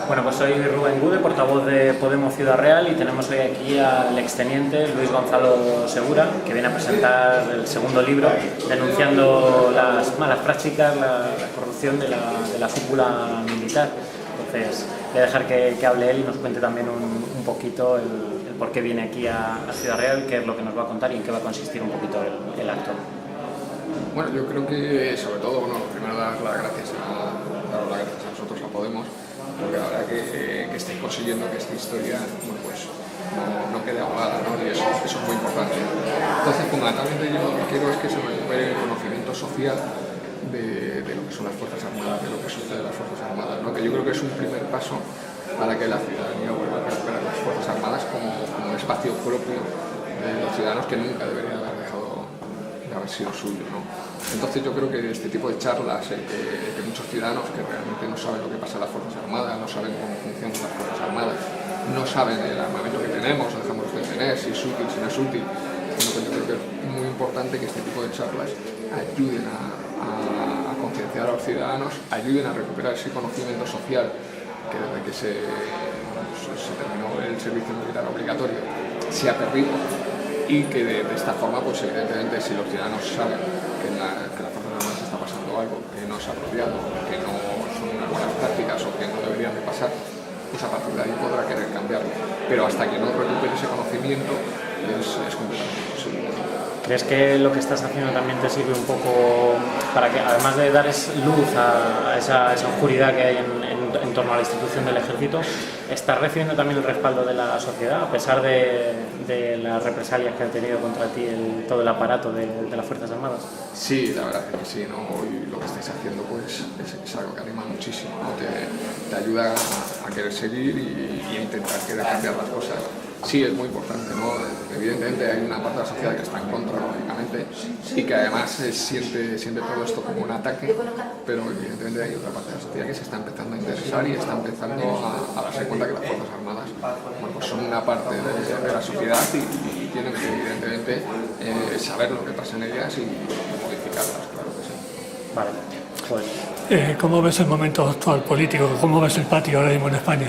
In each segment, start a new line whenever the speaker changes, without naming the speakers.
Bueno, pues soy Rubén Gude, portavoz de Podemos Ciudad Real, y tenemos hoy aquí al exteniente Luis Gonzalo Segura, que viene a presentar el segundo libro denunciando las malas prácticas, la corrupción de la cúpula militar. Entonces voy a dejar que hable él y nos cuente también un poquito el por qué viene aquí a Ciudad Real, qué es lo que nos va a contar y en qué va a consistir un poquito el acto.
Bueno, yo creo que sobre todo, primero dar las gracias a nosotros, a Podemos, porque la verdad que estáis consiguiendo que esta historia no quede ahogada, ¿no? Y eso es muy importante. Entonces, fundamentalmente yo lo que quiero es que se recupere el conocimiento social de lo que son las Fuerzas Armadas, de lo que sucede en las Fuerzas Armadas, ¿no? Que yo creo que es un primer paso para que la ciudadanía vuelva a recuperar las Fuerzas Armadas como un espacio propio de los ciudadanos que nunca deberían haber dejado de haber sido suyo, ¿no? Entonces yo creo que este tipo de charlas, que muchos ciudadanos que realmente no saben lo que pasa en las Fuerzas Armadas, no saben cómo funcionan las Fuerzas Armadas, no saben el armamento que tenemos, o dejamos de tener, si es útil, si no es útil. Yo creo que es muy importante que este tipo de charlas ayuden a concienciar a los ciudadanos, ayuden a recuperar ese conocimiento social que desde que se terminó el servicio militar obligatorio se ha perdido, y que de esta forma, pues evidentemente, si los ciudadanos saben que en las Fuerzas Armadas está pasando algo que no es apropiado, que no son unas buenas prácticas o que no deberían de pasar, pues a partir de ahí podrá querer cambiarlo. Pero hasta que no recupere ese conocimiento es completamente imposible.
¿Crees que lo que estás haciendo también te sirve un poco para que, además de dar luz a esa oscuridad que hay en torno a la institución del Ejército, estás recibiendo también el respaldo de la sociedad, a pesar de las represalias que ha tenido contra ti todo el aparato de las Fuerzas Armadas?
Sí, la verdad es que sí, ¿no? Hoy lo que estáis haciendo pues es algo que anima muchísimo, ¿no? Te ayuda a querer seguir y a intentar querer cambiar las cosas. Sí, es muy importante, ¿no? Evidentemente hay una parte de la sociedad que está en contra, lógicamente, y que además siente todo esto como un ataque, pero evidentemente hay otra parte de la sociedad que se está empezando a interesar y está empezando a darse cuenta que las Fuerzas Armadas pues son una parte de la sociedad y tienen que, evidentemente, saber lo que pasa en ellas y modificarlas, claro que sí.
Vale, pues...
¿Cómo ves el momento actual político? ¿Cómo ves el patio ahora mismo en España?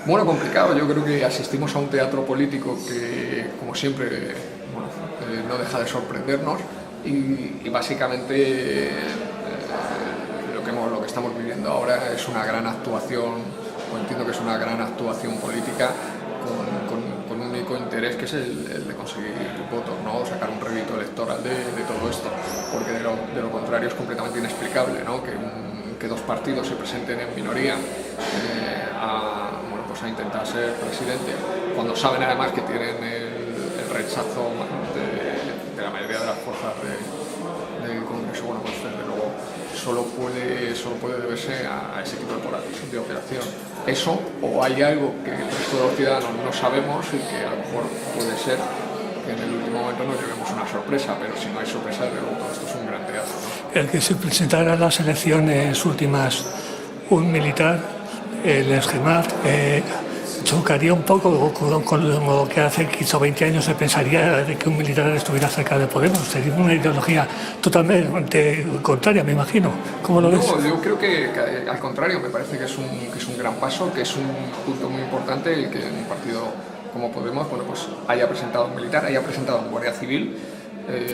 Bueno, complicado. Yo creo que asistimos a un teatro político que, como siempre, no deja de sorprendernos y básicamente lo que estamos viviendo ahora es una gran actuación, o entiendo que es una gran actuación política con un único interés, que es el de conseguir votos, ¿no? Sacar un rédito electoral de todo esto, porque de lo contrario es completamente inexplicable, ¿no? Que dos partidos se presenten en minoría a intentar ser presidente, cuando saben además que tienen el rechazo de la mayoría de las fuerzas del Congreso. Bueno, pues desde luego solo puede deberse a ese tipo de operación. Eso, o hay algo que el resto de los ciudadanos no sabemos y que a lo mejor puede ser que en el último momento nos llevemos una sorpresa, pero si no hay sorpresa, desde luego todo esto es un gran teatro, ¿no?
El que se presentara en las elecciones últimas un militar, el ESGMAT, chocaría un poco con lo que hace 15 o 20 años se pensaría de que un militar estuviera cerca de Podemos. Sería una ideología totalmente contraria, me imagino. ¿Cómo lo ves?
No, yo creo que al contrario, me parece que es un gran paso, que es un punto muy importante el que un partido como Podemos pues haya presentado un militar, haya presentado un guardia civil.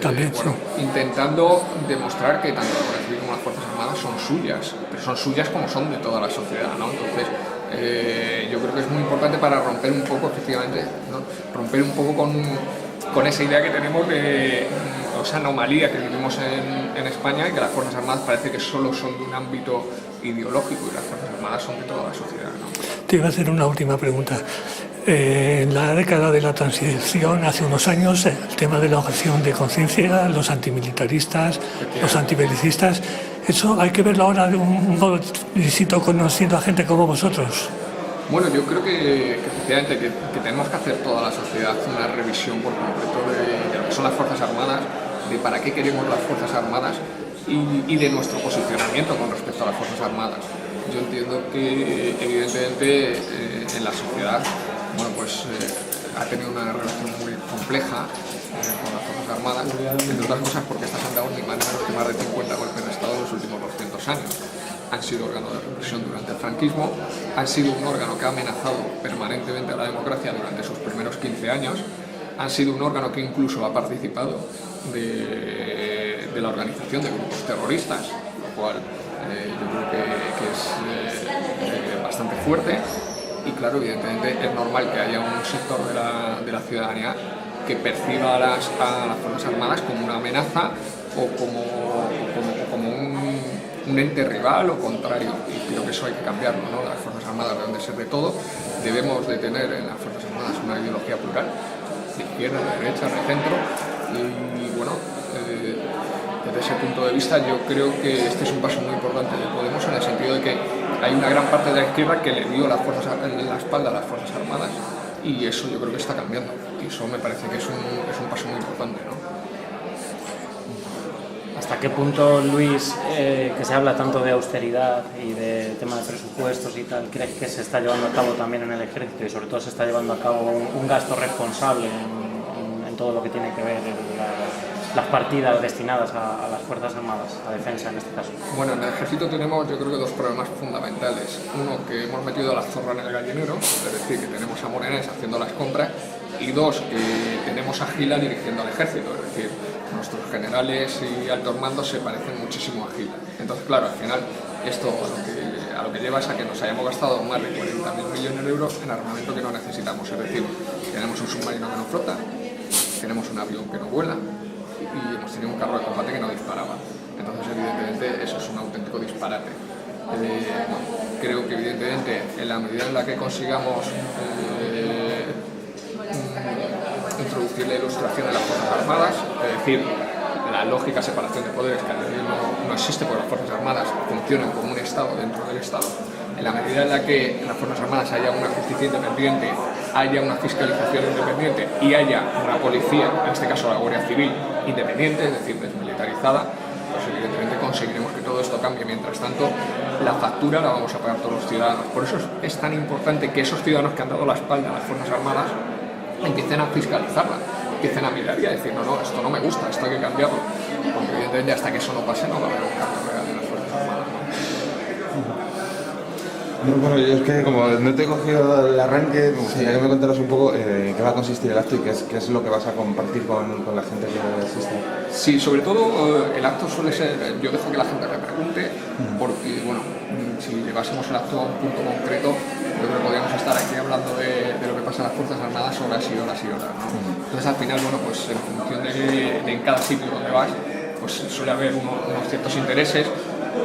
También, sí.
Intentando demostrar que tanto la Guardia Civil como las Fuerzas Armadas son suyas, pero son suyas como son de toda la sociedad, ¿no? Entonces, yo creo que es muy importante para romper un poco, efectivamente, ¿no? Romper un poco con esa idea que tenemos de esa anomalía que vivimos en España, y que las Fuerzas Armadas parece que solo son de un ámbito ideológico y las Fuerzas Armadas son de toda la sociedad, ¿no?
Te iba a hacer una última pregunta. En la década de la transición, hace unos años, el tema de la objeción de conciencia, los antimilitaristas, los antibelicistas, eso hay que verlo ahora de un modo distinto, conociendo a gente como vosotros.
Bueno, yo creo que efectivamente que tenemos que hacer toda la sociedad una revisión por completo de lo que son las Fuerzas Armadas, de para qué queremos las Fuerzas Armadas y de nuestro posicionamiento con respecto a las Fuerzas Armadas. Yo entiendo que evidentemente en la sociedad ha tenido una relación muy compleja con las Fuerzas Armadas, entre otras cosas porque estas han dado ni más ni menos que más de 50 golpes de Estado en los últimos 200 años. Han sido órganos de represión durante el franquismo han sido un órgano que ha amenazado permanentemente a la democracia durante sus primeros 15 años, han sido un órgano que incluso ha participado de la organización de grupos terroristas, lo cual yo creo que es bastante fuerte. Y claro, evidentemente es normal que haya un sector de la ciudadanía que perciba a las Fuerzas Armadas como una amenaza o como un ente rival o contrario, y creo que eso hay que cambiarlo, ¿no? Las Fuerzas Armadas deben de ser de todo, debemos de tener en las Fuerzas Armadas una ideología plural, de izquierda, de derecha, de centro, y bueno, desde ese punto de vista yo creo que este es un paso muy importante de Podemos, en el sentido de que hay una gran parte de la izquierda que le dio la espalda a las Fuerzas Armadas, y eso yo creo que está cambiando, y eso me parece que es un paso muy importante, ¿no?
¿Hasta qué punto, Luis, que se habla tanto de austeridad y de tema de presupuestos y tal, crees que se está llevando a cabo también en el ejército y sobre todo se está llevando a cabo un gasto responsable en todo lo que tiene que ver las partidas destinadas a las Fuerzas Armadas, a defensa en este caso?
Bueno, en el ejército tenemos yo creo que dos problemas fundamentales. Uno, que hemos metido a la zorra en el gallinero, es decir, que tenemos a Morenés haciendo las compras, y dos, que tenemos a Gila dirigiendo al ejército, es decir, nuestros generales y altos mandos se parecen muchísimo a Gila. Entonces, claro, al final esto a lo que lleva es a que nos hayamos gastado más de 40.000 millones de euros en armamento que no necesitamos. Es decir, tenemos un submarino que no flota, tenemos un avión que no vuela y hemos tenido un carro de combate que no disparaba. Entonces, evidentemente, eso es un auténtico disparate. Creo que, evidentemente, en la medida en la que consigamos introducir la ilustración de las Fuerzas Armadas, es decir, la lógica separación de poderes que no existe porque las Fuerzas Armadas funcionan como un Estado dentro del Estado. En la medida en la que en las Fuerzas Armadas haya una justicia independiente, haya una fiscalización independiente y haya una policía, en este caso la Guardia Civil, independiente, es decir, desmilitarizada, pues evidentemente conseguiremos que todo esto cambie. Mientras tanto, la factura la vamos a pagar todos los ciudadanos. Por eso es tan importante que esos ciudadanos que han dado la espalda a las Fuerzas Armadas empiecen a fiscalizarla, empiecen a mirar y a decir, no, esto no me gusta, esto hay que cambiarlo, porque evidentemente hasta que eso no pase no va a haber un cambio real en las Fuerzas Armadas, ¿no?
Bueno, yo es que como no te he cogido el arranque, me gustaría que me contaras un poco en qué va a consistir el acto y qué es lo que vas a compartir con la gente que asista.
Sí, sobre todo el acto suele ser, yo dejo que la gente me pregunte, porque bueno, si llevásemos el acto a un punto concreto, yo creo que podríamos estar aquí hablando de lo que pasa en las Fuerzas Armadas horas y horas y horas, ¿no? Entonces al final, bueno, pues en función de en cada sitio donde vas, pues suele haber unos ciertos intereses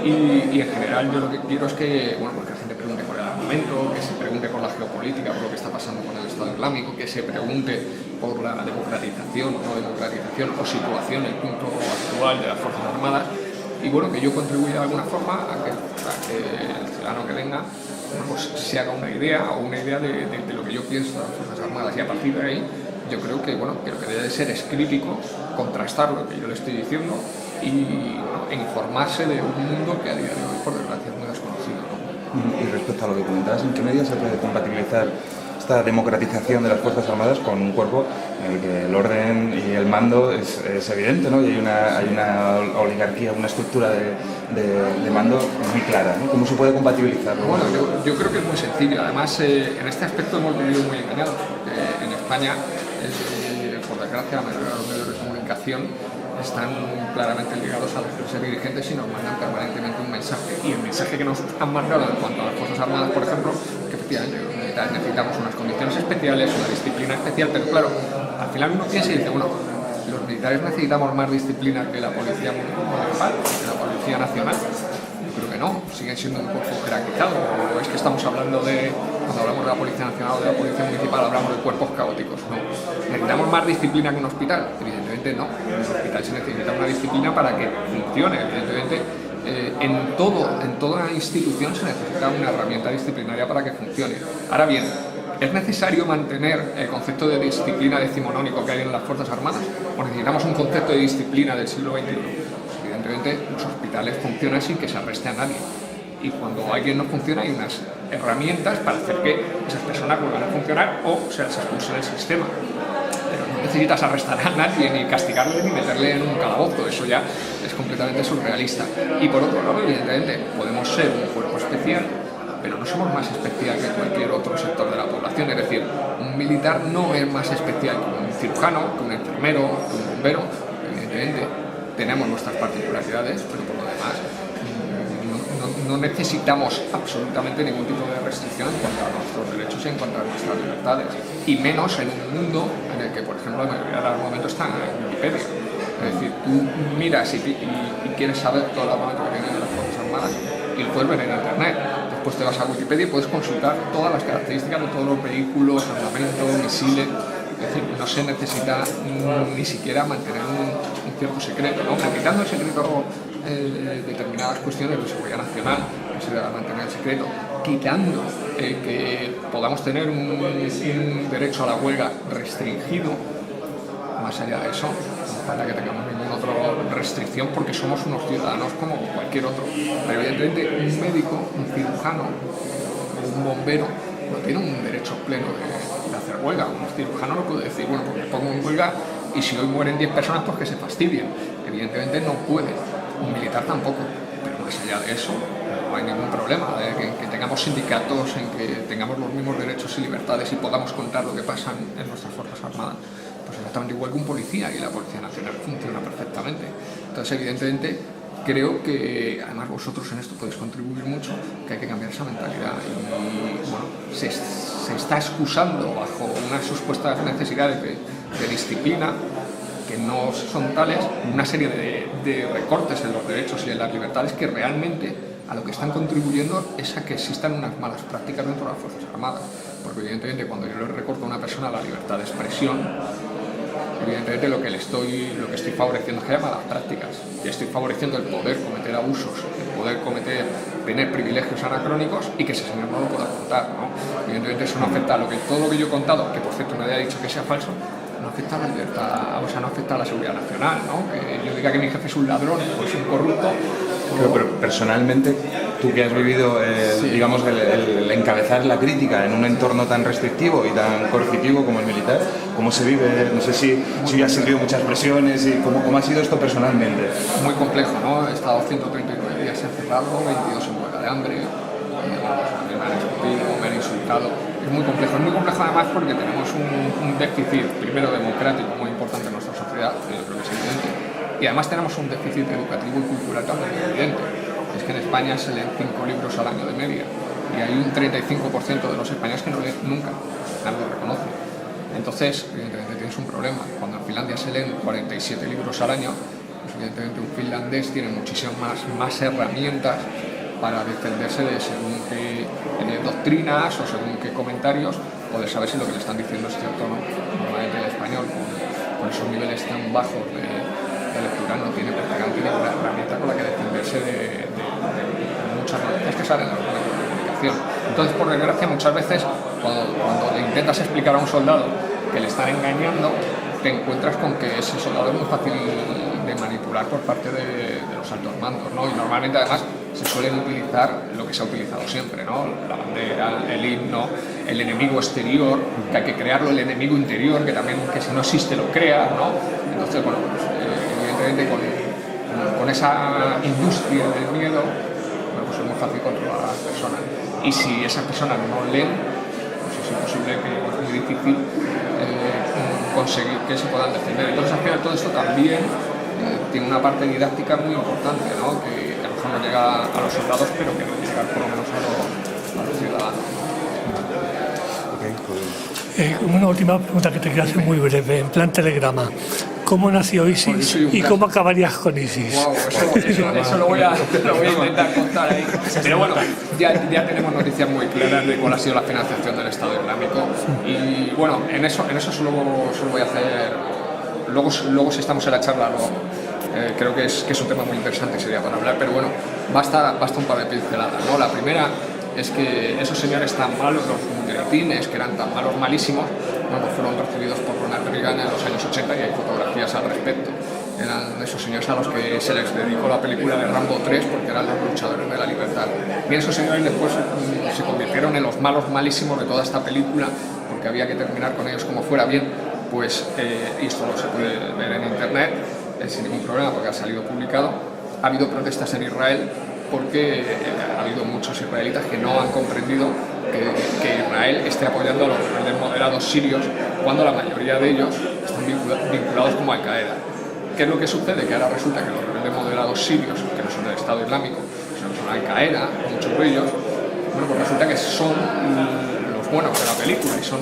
y en general yo lo que quiero es que, bueno, pues que la gente pregunte por el armamento, que se pregunte por la geopolítica, por lo que está pasando con el Estado Islámico, que se pregunte por la democratización o no democratización o situación, el punto actual de las Fuerzas Armadas, y bueno, que yo contribuya de alguna forma a que el ciudadano que venga, bueno, pues se haga una idea de lo que yo pienso de las Fuerzas Armadas, y a partir de ahí yo creo que, bueno, que lo que debe de ser es crítico, contrastar lo que yo le estoy diciendo y bueno, informarse de un mundo que a día de hoy, por desgracia, es muy desconocido, ¿no?
Y respecto a lo que comentabas, ¿en qué medida se puede compatibilizar esta democratización de las Fuerzas Armadas con un cuerpo en el que el orden y el mando es evidente, ¿no? Y hay una oligarquía, una estructura de mando muy clara, ¿no? ¿Cómo se puede compatibilizar?
Bueno, yo creo que es muy sencillo. Además, en este aspecto hemos vivido muy engañados, porque en España, por desgracia, la mayoría de los medios de comunicación están claramente ligados a las clases dirigentes y nos mandan permanentemente un mensaje. Y el mensaje que nos han mandado en cuanto a las Fuerzas Armadas, por ejemplo, que efectivamente necesitamos unas condiciones especiales, una disciplina especial, pero claro, al final uno piensa y dice, bueno, los militares necesitamos más disciplina que la Policía Municipal, que la Policía Nacional. Yo creo que no, siguen siendo un cuerpo jerarquizado. O es que estamos hablando cuando hablamos de la Policía Nacional o de la Policía Municipal, hablamos de cuerpos caóticos. No. ¿Necesitamos más disciplina que un hospital? Evidentemente no. En un hospital se necesita una disciplina para que funcione. Evidentemente, en toda institución se necesita una herramienta disciplinaria para que funcione. Ahora bien, ¿es necesario mantener el concepto de disciplina decimonónico que hay en las Fuerzas Armadas? ¿O necesitamos un concepto de disciplina del siglo XXI? Pues evidentemente los hospitales funcionan sin que se arreste a nadie. Y cuando alguien no funciona hay unas herramientas para hacer que esas personas vuelvan a funcionar o se las expulse del sistema. Pero no necesitas arrestar a nadie, ni castigarle, ni meterle en un calabozo. Eso ya es completamente surrealista. Y por otro lado, evidentemente, podemos ser un cuerpo especial, pero no somos más especial que cualquier otro sector de la población. Es decir, un militar no es más especial que un cirujano, que un enfermero, que un bombero. Evidentemente tenemos nuestras particularidades, pero por lo demás no necesitamos absolutamente ningún tipo de restricción en cuanto a nuestros derechos y en cuanto a nuestras libertades, y menos en un mundo en el que, por ejemplo, la mayoría del armamento está en Wikipedia. Es decir, tú miras y quieres saber todo el armamento que tienen las Fuerzas Armadas y lo puedes ver en Internet. Después te vas a Wikipedia y puedes consultar todas las características de todos los vehículos, armamento, misiles. Es decir, no se necesita ni siquiera mantener un cierto secreto, ¿no? Quitando el secreto determinadas cuestiones de seguridad nacional, que se debe mantener el secreto, quitando que podamos tener un derecho a la huelga restringido. Más allá de eso, no falta que tengamos ninguna otra restricción porque somos unos ciudadanos como cualquier otro. Pero evidentemente un médico, un cirujano o un bombero no tiene un derecho pleno de hacer huelga. Un cirujano no puede decir, bueno, pues me pongo en huelga y si hoy mueren 10 personas, pues que se fastidien. Evidentemente no puede. Un militar tampoco. Pero más allá de eso, no hay ningún problema. Que tengamos sindicatos, en que tengamos los mismos derechos y libertades y podamos contar lo que pasa en nuestras Fuerzas Armadas. Pues exactamente igual que un policía, y la Policía Nacional funciona perfectamente. Entonces, evidentemente, creo que, además vosotros en esto podéis contribuir mucho, que hay que cambiar esa mentalidad. Y bueno, se está excusando bajo unas supuestas necesidades de disciplina, que no son tales, una serie de recortes en los derechos y en las libertades que realmente a lo que están contribuyendo es a que existan unas malas prácticas dentro de las Fuerzas Armadas. Porque evidentemente cuando yo le recorto a una persona la libertad de expresión, evidentemente lo que estoy favoreciendo es que haya malas prácticas, y estoy favoreciendo el poder cometer abusos, el poder tener privilegios anacrónicos y que ese señor no lo pueda contar, ¿no? Evidentemente eso no afecta a todo lo que yo he contado, que por cierto nadie ha dicho que sea falso, no afecta a la libertad, o sea, no afecta a la seguridad nacional, ¿no? Que yo diga que mi jefe es un ladrón o es un corrupto.
Pero personalmente, tú que has vivido, digamos, el encabezar la crítica en un entorno tan restrictivo y tan coercitivo como el militar, ¿cómo se vive? No sé si has sentido muchas presiones y ¿cómo ha sido esto personalmente?
Muy complejo, ¿no? He estado 139 días encerrado, 22 en huelga de hambre, me han escupido, me han insultado. Es muy complejo además porque tenemos un déficit, primero democrático, muy importante en nuestra sociedad, yo creo que es evidente, y además tenemos un déficit educativo y cultural también evidente. Es que en España se leen 5 libros al año de media, y hay un 35% de los españoles que no leen nunca, nadie lo reconoce. Entonces, evidentemente tienes un problema. Cuando en Finlandia se leen 47 libros al año, pues evidentemente un finlandés tiene muchísimas más herramientas para defenderse de según qué doctrinas o según qué comentarios, o de saber si lo que le están diciendo es cierto o no. Normalmente el español, con esos niveles tan bajos de lectura, no tiene prácticamente ninguna herramienta con la que defenderse de muchas noticias que salen en los medios de comunicación. Entonces, por desgracia, muchas veces cuando le intentas explicar a un soldado que le están engañando, te encuentras con que ese soldado es muy fácil de manipular por parte de los altos mandos, ¿no? Y normalmente además se suelen utilizar lo que se ha utilizado siempre, ¿no? La bandera, el himno, el enemigo exterior, que hay que crearlo, el enemigo interior, que también, que si no existe lo crea, ¿no? Entonces, bueno, pues, evidentemente con esa industria del miedo, bueno, pues es muy fácil controlar a las personas. Y si esas personas no leen, pues es imposible, que es muy difícil conseguir que se puedan defender. Entonces, al final todo esto también tiene una parte didáctica muy importante, ¿no? Que a lo mejor no llega a los soldados, pero que debe llegar por lo menos a los ciudadanos.
Una última pregunta que te quiero hacer muy breve, en plan telegrama. ¿Cómo nació ISIS y cómo acabarías con ISIS?
Wow, eso lo voy a intentar contar ahí. Pero bueno, ya tenemos noticias muy claras de cuál ha sido la financiación del Estado Islámico. Y bueno, en eso solo voy a hacer. Luego si estamos en la charla, creo que es un tema muy interesante, sería para hablar, pero bueno, basta un par de pinceladas, ¿no? La primera es que esos señores tan malos, los mujahidines, que eran tan malos, malísimos, bueno, pues fueron recibidos por Ronald Reagan en los años 80 y hay fotografías al respecto. Eran esos señores a los que se les dedicó la película de Rambo 3 porque eran los luchadores de la libertad. Y esos señores después se convirtieron en los malos malísimos de toda esta película porque había que terminar con ellos como fuera bien. Pues, y esto se puede ver en internet sin ningún problema porque ha salido publicado. Ha habido protestas en Israel porque habido muchos israelitas que no han comprendido que Israel esté apoyando a los rebeldes moderados sirios cuando la mayoría de ellos están vinculados como Al-Qaeda. ¿Qué es lo que sucede? Que ahora resulta que los rebeldes moderados sirios, que no son del Estado Islámico, sino que son Al-Qaeda, muchos de ellos, bueno, pues resulta que son los buenos de la película y son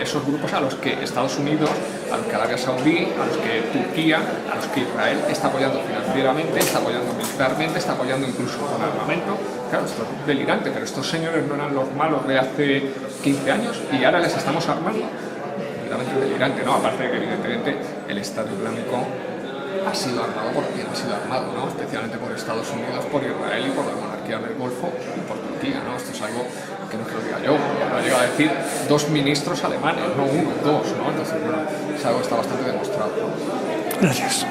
esos grupos a los que Estados Unidos, a los que Arabia Saudí, a los que Turquía, a los que Israel está apoyando financieramente, está apoyando militarmente, está apoyando incluso con armamento. Claro, esto es delirante, pero estos señores no eran los malos de hace 15 años y ahora les estamos armando. Completamente delirante, ¿no? Aparte de que evidentemente el Estado Islámico ha sido armado por quien ha sido armado, ¿no? Especialmente por Estados Unidos, por Israel y por la monarquía del Golfo y por Turquía, ¿no? Esto es algo que no te lo diga yo, lo ha llegado a decir 2 ministros alemanes, no 1, 2, ¿no? Entonces, bueno, es algo que está bastante demostrado, ¿no?
Gracias.